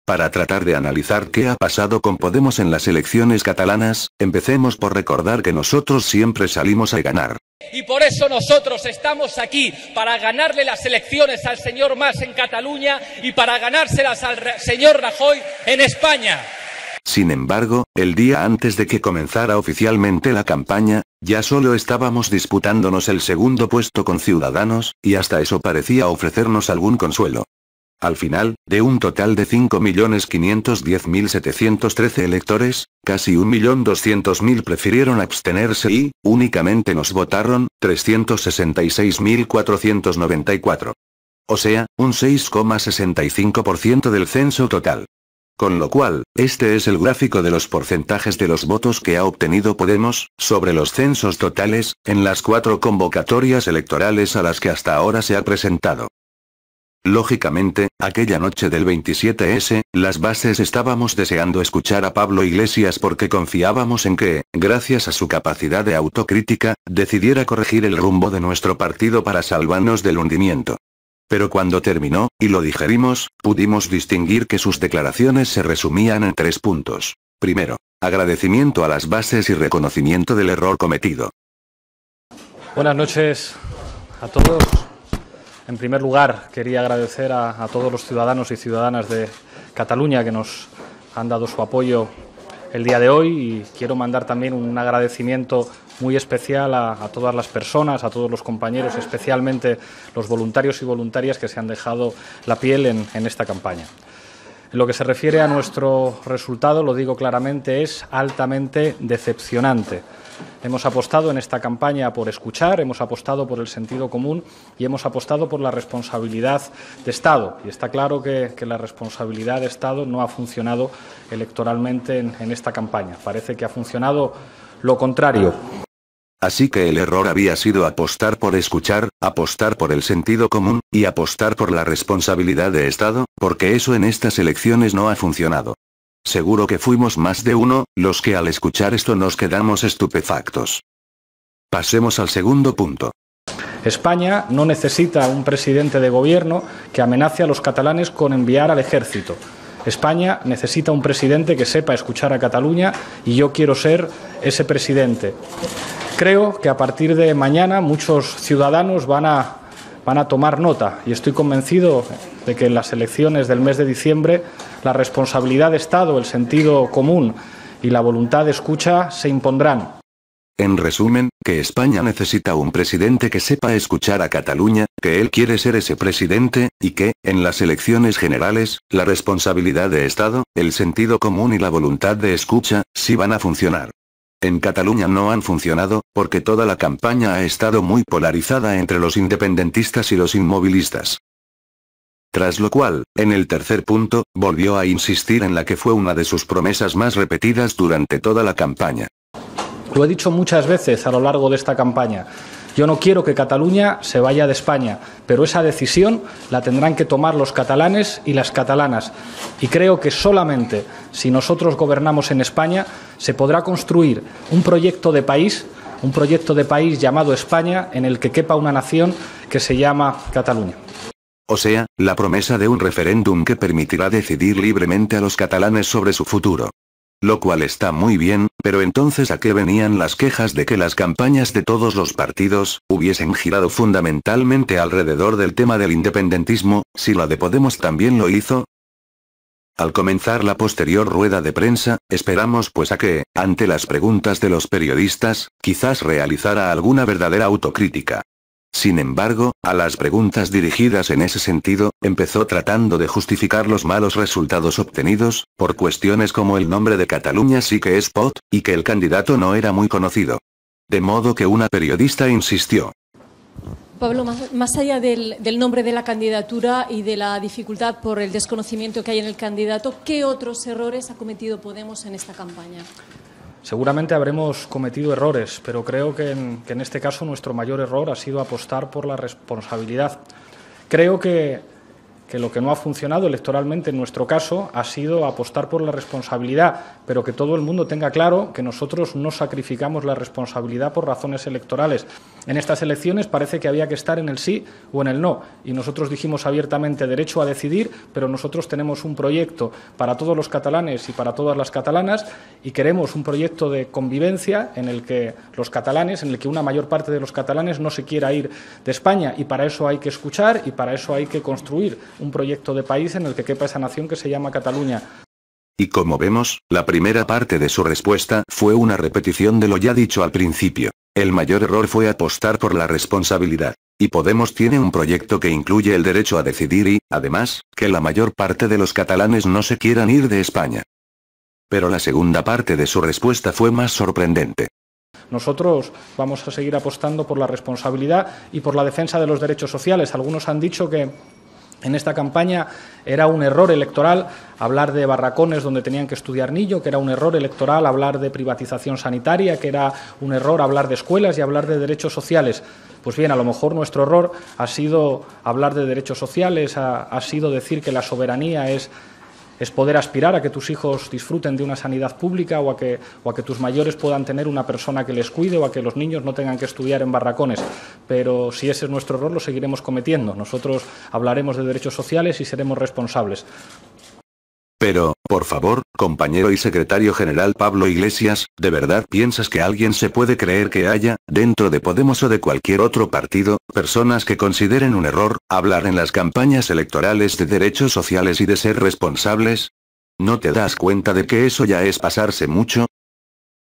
Para tratar de analizar qué ha pasado con Podemos en las elecciones catalanas, empecemos por recordar que nosotros siempre salimos a ganar. Y por eso nosotros estamos aquí, para ganarle las elecciones al señor Mas en Cataluña y para ganárselas al señor Rajoy en España. Sin embargo, el día antes de que comenzara oficialmente la campaña, ya solo estábamos disputándonos el segundo puesto con Ciudadanos, y hasta eso parecía ofrecernos algún consuelo. Al final, de un total de 5.510.713 electores, casi 1.200.000 prefirieron abstenerse y, únicamente nos votaron, 366.494. O sea, un 6,65% del censo total. Con lo cual, este es el gráfico de los porcentajes de los votos que ha obtenido Podemos, sobre los censos totales, en las 4 convocatorias electorales a las que hasta ahora se ha presentado. Lógicamente, aquella noche del 27S, las bases estábamos deseando escuchar a Pablo Iglesias porque confiábamos en que, gracias a su capacidad de autocrítica, decidiera corregir el rumbo de nuestro partido para salvarnos del hundimiento. Pero cuando terminó, y lo digerimos, pudimos distinguir que sus declaraciones se resumían en 3 puntos. Primero, agradecimiento a las bases y reconocimiento del error cometido. Buenas noches a todos. En primer lugar, quería agradecer a todos los ciudadanos y ciudadanas de Cataluña que nos han dado su apoyo el día de hoy, y quiero mandar también un agradecimiento muy especial a todas las personas, a todos los compañeros, especialmente los voluntarios y voluntarias que se han dejado la piel en esta campaña. En lo que se refiere a nuestro resultado, lo digo claramente, es altamente decepcionante. Hemos apostado en esta campaña por escuchar, hemos apostado por el sentido común y hemos apostado por la responsabilidad de Estado. Y está claro que la responsabilidad de Estado no ha funcionado electoralmente en esta campaña. Parece que ha funcionado lo contrario. Así que el error había sido apostar por escuchar, apostar por el sentido común, y apostar por la responsabilidad de Estado, porque eso en estas elecciones no ha funcionado. Seguro que fuimos más de uno, los que al escuchar esto nos quedamos estupefactos. Pasemos al segundo punto. España no necesita un presidente de gobierno que amenace a los catalanes con enviar al ejército. España necesita un presidente que sepa escuchar a Cataluña, y yo quiero ser ese presidente. Creo que a partir de mañana muchos ciudadanos van a tomar nota, y estoy convencido de que en las elecciones del mes de diciembre la responsabilidad de Estado, el sentido común y la voluntad de escucha se impondrán. En resumen, que España necesita un presidente que sepa escuchar a Cataluña, que él quiere ser ese presidente, y que, en las elecciones generales, la responsabilidad de Estado, el sentido común y la voluntad de escucha, sí van a funcionar. En Cataluña no han funcionado, porque toda la campaña ha estado muy polarizada entre los independentistas y los inmovilistas. Tras lo cual, en el tercer punto, volvió a insistir en la que fue una de sus promesas más repetidas durante toda la campaña. Lo he dicho muchas veces a lo largo de esta campaña. Yo no quiero que Cataluña se vaya de España, pero esa decisión la tendrán que tomar los catalanes y las catalanas. Y creo que solamente si nosotros gobernamos en España se podrá construir un proyecto de país llamado España, en el que quepa una nación que se llama Cataluña. O sea, la promesa de un referéndum que permitirá decidir libremente a los catalanes sobre su futuro. Lo cual está muy bien, pero entonces ¿a qué venían las quejas de que las campañas de todos los partidos hubiesen girado fundamentalmente alrededor del tema del independentismo, si la de Podemos también lo hizo? Al comenzar la posterior rueda de prensa, esperamos pues a que, ante las preguntas de los periodistas, quizás realizara alguna verdadera autocrítica. Sin embargo, a las preguntas dirigidas en ese sentido, empezó tratando de justificar los malos resultados obtenidos, por cuestiones como el nombre de Cataluña sí que es POT, y que el candidato no era muy conocido. De modo que una periodista insistió. Pablo, más allá del nombre de la candidatura y de la dificultad por el desconocimiento que hay en el candidato, ¿qué otros errores ha cometido Podemos en esta campaña? Seguramente habremos cometido errores, pero creo que en este caso nuestro mayor error ha sido apostar por la responsabilidad. Creo que que lo que no ha funcionado electoralmente en nuestro caso ha sido apostar por la responsabilidad, pero que todo el mundo tenga claro que nosotros no sacrificamos la responsabilidad por razones electorales. En estas elecciones parece que había que estar en el sí o en el no, y nosotros dijimos abiertamente derecho a decidir, pero nosotros tenemos un proyecto para todos los catalanes y para todas las catalanas, y queremos un proyecto de convivencia en el que los catalanes, en el que una mayor parte de los catalanes no se quiera ir de España, y para eso hay que escuchar y para eso hay que construir un proyecto de país en el que quepa esa nación que se llama Cataluña. Y como vemos, la primera parte de su respuesta fue una repetición de lo ya dicho al principio. El mayor error fue apostar por la responsabilidad. Y Podemos tiene un proyecto que incluye el derecho a decidir y, además, que la mayor parte de los catalanes no se quieran ir de España. Pero la segunda parte de su respuesta fue más sorprendente. Nosotros vamos a seguir apostando por la responsabilidad y por la defensa de los derechos sociales. Algunos han dicho que en esta campaña era un error electoral hablar de barracones donde tenían que estudiar niños, que era un error electoral hablar de privatización sanitaria, que era un error hablar de escuelas y hablar de derechos sociales. Pues bien, a lo mejor nuestro error ha sido hablar de derechos sociales, ha sido decir que la soberanía es poder aspirar a que tus hijos disfruten de una sanidad pública o a que tus mayores puedan tener una persona que les cuide o a que los niños no tengan que estudiar en barracones. Pero si ese es nuestro error, lo seguiremos cometiendo. Nosotros hablaremos de derechos sociales y seremos responsables. Pero, por favor, compañero y secretario general Pablo Iglesias, ¿de verdad piensas que alguien se puede creer que haya, dentro de Podemos o de cualquier otro partido, personas que consideren un error hablar en las campañas electorales de derechos sociales y de ser responsables? ¿No te das cuenta de que eso ya es pasarse mucho?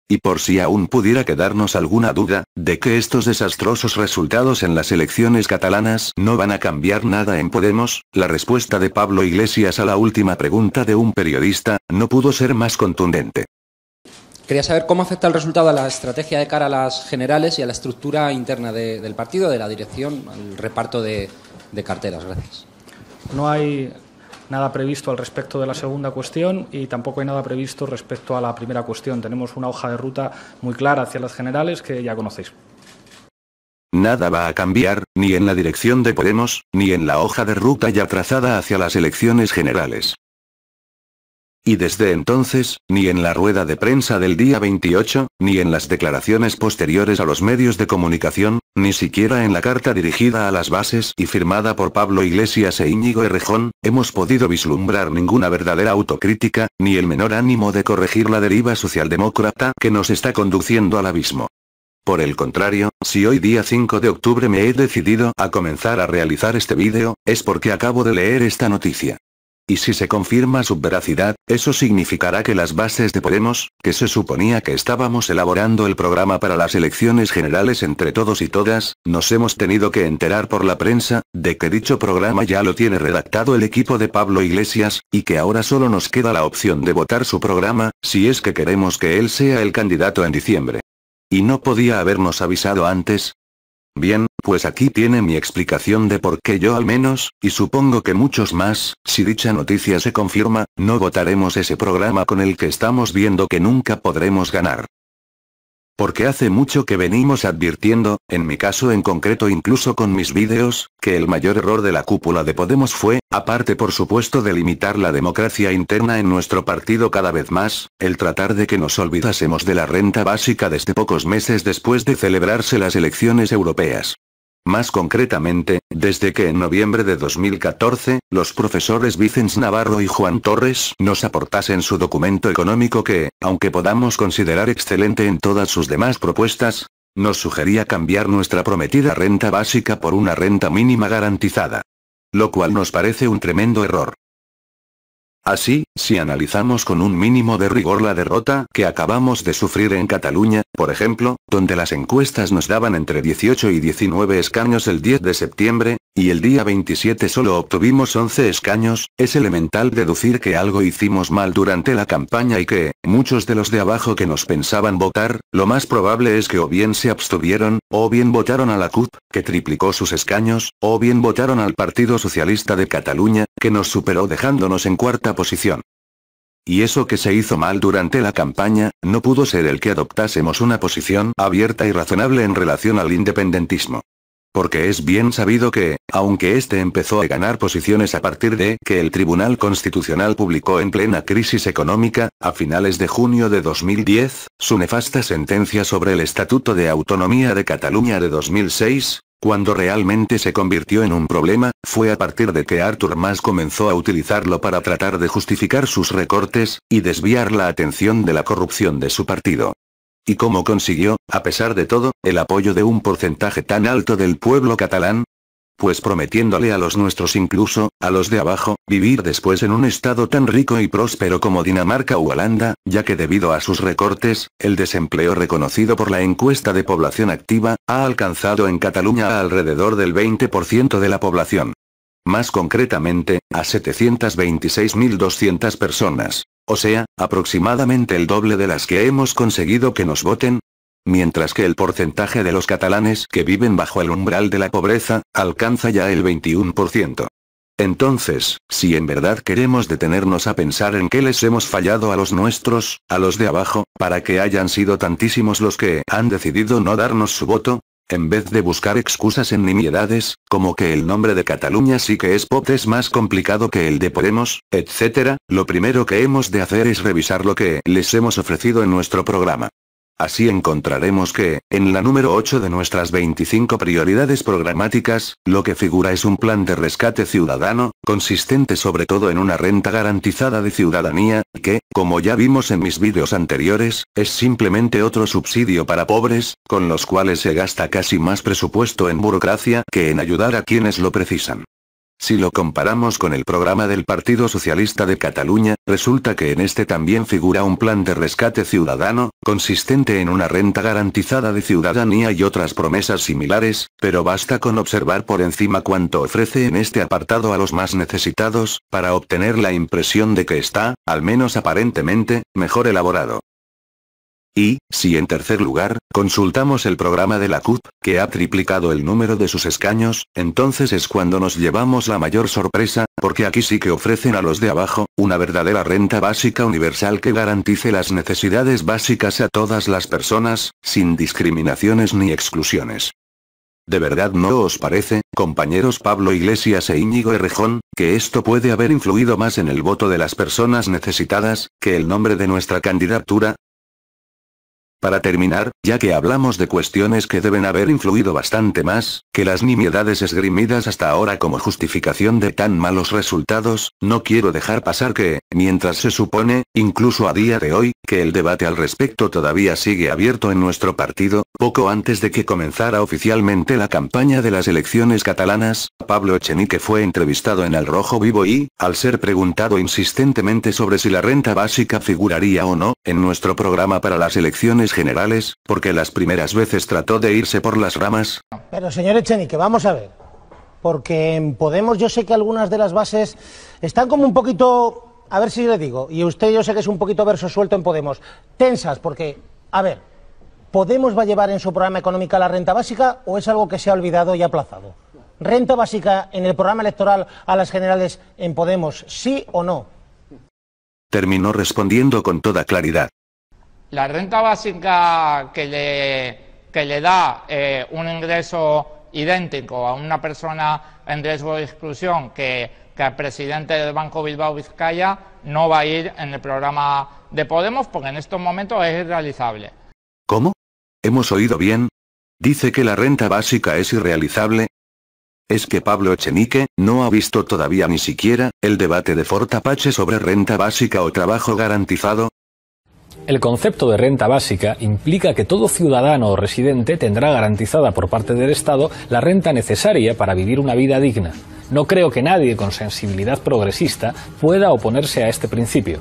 Y por si aún pudiera quedarnos alguna duda, de que estos desastrosos resultados en las elecciones catalanas no van a cambiar nada en Podemos, la respuesta de Pablo Iglesias a la última pregunta de un periodista, no pudo ser más contundente. Quería saber cómo afecta el resultado a la estrategia de cara a las generales y a la estructura interna del partido, de la dirección, al reparto de carteras. Gracias. No hay nada previsto al respecto de la segunda cuestión y tampoco hay nada previsto respecto a la primera cuestión. Tenemos una hoja de ruta muy clara hacia las generales que ya conocéis. Nada va a cambiar, ni en la dirección de Podemos, ni en la hoja de ruta ya trazada hacia las elecciones generales. Y desde entonces, ni en la rueda de prensa del día 28, ni en las declaraciones posteriores a los medios de comunicación, ni siquiera en la carta dirigida a las bases y firmada por Pablo Iglesias e Íñigo Errejón, hemos podido vislumbrar ninguna verdadera autocrítica, ni el menor ánimo de corregir la deriva socialdemócrata que nos está conduciendo al abismo. Por el contrario, si hoy día 5 de octubre me he decidido a comenzar a realizar este vídeo, es porque acabo de leer esta noticia. Y si se confirma su veracidad, eso significará que las bases de Podemos, que se suponía que estábamos elaborando el programa para las elecciones generales entre todos y todas, nos hemos tenido que enterar por la prensa, de que dicho programa ya lo tiene redactado el equipo de Pablo Iglesias, y que ahora solo nos queda la opción de votar su programa, si es que queremos que él sea el candidato en diciembre. ¿Y no podía habernos avisado antes? Bien, pues aquí tiene mi explicación de por qué yo al menos, y supongo que muchos más, si dicha noticia se confirma, no votaremos ese programa con el que estamos viendo que nunca podremos ganar. Porque hace mucho que venimos advirtiendo, en mi caso en concreto incluso con mis vídeos, que el mayor error de la cúpula de Podemos fue, aparte por supuesto de limitar la democracia interna en nuestro partido cada vez más, el tratar de que nos olvidásemos de la renta básica desde pocos meses después de celebrarse las elecciones europeas. Más concretamente, desde que en noviembre de 2014, los profesores Vicens Navarro y Juan Torres nos aportasen su documento económico que, aunque podamos considerar excelente en todas sus demás propuestas, nos sugería cambiar nuestra prometida renta básica por una renta mínima garantizada. Lo cual nos parece un tremendo error. Así, si analizamos con un mínimo de rigor la derrota que acabamos de sufrir en Cataluña, por ejemplo, donde las encuestas nos daban entre 18 y 19 escaños el 10 de septiembre, y el día 27 solo obtuvimos 11 escaños, es elemental deducir que algo hicimos mal durante la campaña y que, muchos de los de abajo que nos pensaban votar, lo más probable es que o bien se abstuvieron, o bien votaron a la CUP, que triplicó sus escaños, o bien votaron al Partido Socialista de Cataluña, que nos superó dejándonos en cuarta posición. Y eso que se hizo mal durante la campaña, no pudo ser el que adoptásemos una posición abierta y razonable en relación al independentismo. Porque es bien sabido que, aunque este empezó a ganar posiciones a partir de que el Tribunal Constitucional publicó en plena crisis económica, a finales de junio de 2010, su nefasta sentencia sobre el Estatuto de Autonomía de Cataluña de 2006, cuando realmente se convirtió en un problema, fue a partir de que Artur Mas comenzó a utilizarlo para tratar de justificar sus recortes, y desviar la atención de la corrupción de su partido. ¿Y cómo consiguió, a pesar de todo, el apoyo de un porcentaje tan alto del pueblo catalán? Pues prometiéndole a los nuestros, incluso, a los de abajo, vivir después en un estado tan rico y próspero como Dinamarca u Holanda, ya que debido a sus recortes, el desempleo reconocido por la encuesta de población activa, ha alcanzado en Cataluña a alrededor del 20% de la población. Más concretamente, a 726.200 personas. O sea, aproximadamente el doble de las que hemos conseguido que nos voten. Mientras que el porcentaje de los catalanes que viven bajo el umbral de la pobreza, alcanza ya el 21%. Entonces, si en verdad queremos detenernos a pensar en qué les hemos fallado a los nuestros, a los de abajo, para que hayan sido tantísimos los que han decidido no darnos su voto, en vez de buscar excusas en nimiedades, como que el nombre de Cataluña sí que es más complicado que el de Podemos, etc., lo primero que hemos de hacer es revisar lo que les hemos ofrecido en nuestro programa. Así encontraremos que, en la número 8 de nuestras 25 prioridades programáticas, lo que figura es un plan de rescate ciudadano, consistente sobre todo en una renta garantizada de ciudadanía, que, como ya vimos en mis vídeos anteriores, es simplemente otro subsidio para pobres, con los cuales se gasta casi más presupuesto en burocracia que en ayudar a quienes lo precisan. Si lo comparamos con el programa del Partido Socialista de Cataluña, resulta que en este también figura un plan de rescate ciudadano, consistente en una renta garantizada de ciudadanía y otras promesas similares, pero basta con observar por encima cuánto ofrece en este apartado a los más necesitados, para obtener la impresión de que está, al menos aparentemente, mejor elaborado. Y, si en tercer lugar, consultamos el programa de la CUP, que ha triplicado el número de sus escaños, entonces es cuando nos llevamos la mayor sorpresa, porque aquí sí que ofrecen a los de abajo, una verdadera renta básica universal que garantice las necesidades básicas a todas las personas, sin discriminaciones ni exclusiones. ¿De verdad no os parece, compañeros Pablo Iglesias e Íñigo Errejón, que esto puede haber influido más en el voto de las personas necesitadas, que el nombre de nuestra candidatura? Para terminar, ya que hablamos de cuestiones que deben haber influido bastante más, que las nimiedades esgrimidas hasta ahora como justificación de tan malos resultados, no quiero dejar pasar que, mientras se supone, incluso a día de hoy, que el debate al respecto todavía sigue abierto en nuestro partido, poco antes de que comenzara oficialmente la campaña de las elecciones catalanas, Pablo Echenique fue entrevistado en El Rojo Vivo y, al ser preguntado insistentemente sobre si la renta básica figuraría o no, en nuestro programa para las elecciones generales, porque las primeras veces trató de irse por las ramas. Pero señor Echenique, vamos a ver, porque en Podemos yo sé que algunas de las bases están como un poquito, a ver si le digo, y usted yo sé que es un poquito verso suelto en Podemos, tensas, porque, a ver, ¿Podemos va a llevar en su programa económico la renta básica o es algo que se ha olvidado y aplazado? ¿Renta básica en el programa electoral a las generales en Podemos, sí o no? Terminó respondiendo con toda claridad. La renta básica que le da un ingreso idéntico a una persona en riesgo de exclusión que al presidente del Banco Bilbao Vizcaya no va a ir en el programa de Podemos porque en estos momentos es irrealizable. ¿Cómo? ¿Hemos oído bien? ¿Dice que la renta básica es irrealizable? ¿Es que Pablo Echenique no ha visto todavía ni siquiera el debate de Fort Apache sobre renta básica o trabajo garantizado? El concepto de renta básica implica que todo ciudadano o residente tendrá garantizada por parte del Estado la renta necesaria para vivir una vida digna. No creo que nadie con sensibilidad progresista pueda oponerse a este principio.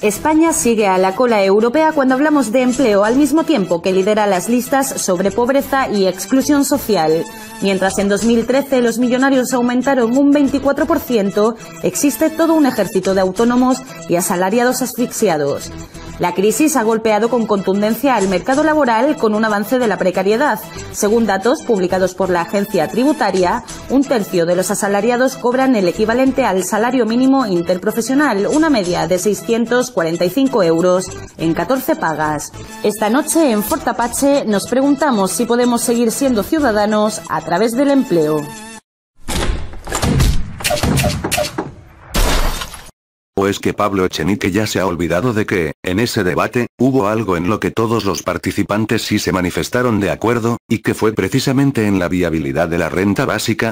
España sigue a la cola europea cuando hablamos de empleo, al mismo tiempo que lidera las listas sobre pobreza y exclusión social. Mientras en 2013 los millonarios aumentaron un 24%, existe todo un ejército de autónomos y asalariados asfixiados. La crisis ha golpeado con contundencia al mercado laboral con un avance de la precariedad. Según datos publicados por la agencia tributaria, 1/3 de los asalariados cobran el equivalente al salario mínimo interprofesional, una media de 645 euros en 14 pagas. Esta noche en Fort Apache nos preguntamos si podemos seguir siendo ciudadanos a través del empleo. ¿O es que Pablo Echenique ya se ha olvidado de que, en ese debate, hubo algo en lo que todos los participantes sí se manifestaron de acuerdo, y que fue precisamente en la viabilidad de la renta básica?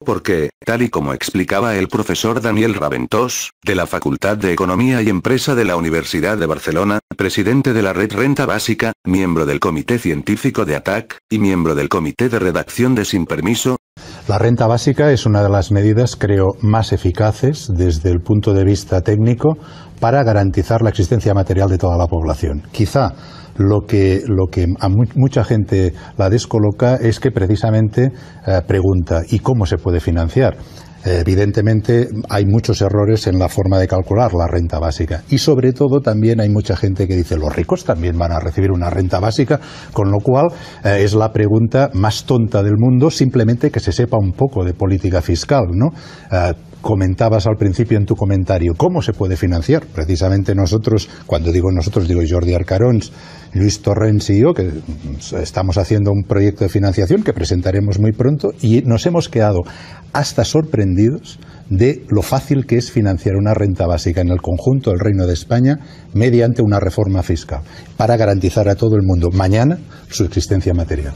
Porque, tal y como explicaba el profesor Daniel Raventós, de la Facultad de Economía y Empresa de la Universidad de Barcelona, presidente de la Red Renta Básica, miembro del Comité Científico de ATAC, y miembro del Comité de Redacción de Sin Permiso, la renta básica es una de las medidas, creo, más eficaces desde el punto de vista técnico para garantizar la existencia material de toda la población. Quizá lo que a mucha gente la descoloca es que precisamente pregunta ¿y cómo se puede financiar? Evidentemente hay muchos errores en la forma de calcular la renta básica y sobre todo también hay mucha gente que dice los ricos también van a recibir una renta básica, con lo cual es la pregunta más tonta del mundo, simplemente que se sepa un poco de política fiscal, ¿no? Comentabas al principio en tu comentario, ¿cómo se puede financiar? Precisamente nosotros, cuando digo nosotros, digo Jordi Arcarons, Luis Torrens y yo, que estamos haciendo un proyecto de financiación que presentaremos muy pronto y nos hemos quedado hasta sorprendidos de lo fácil que es financiar una renta básica en el conjunto del Reino de España mediante una reforma fiscal para garantizar a todo el mundo mañana su existencia material.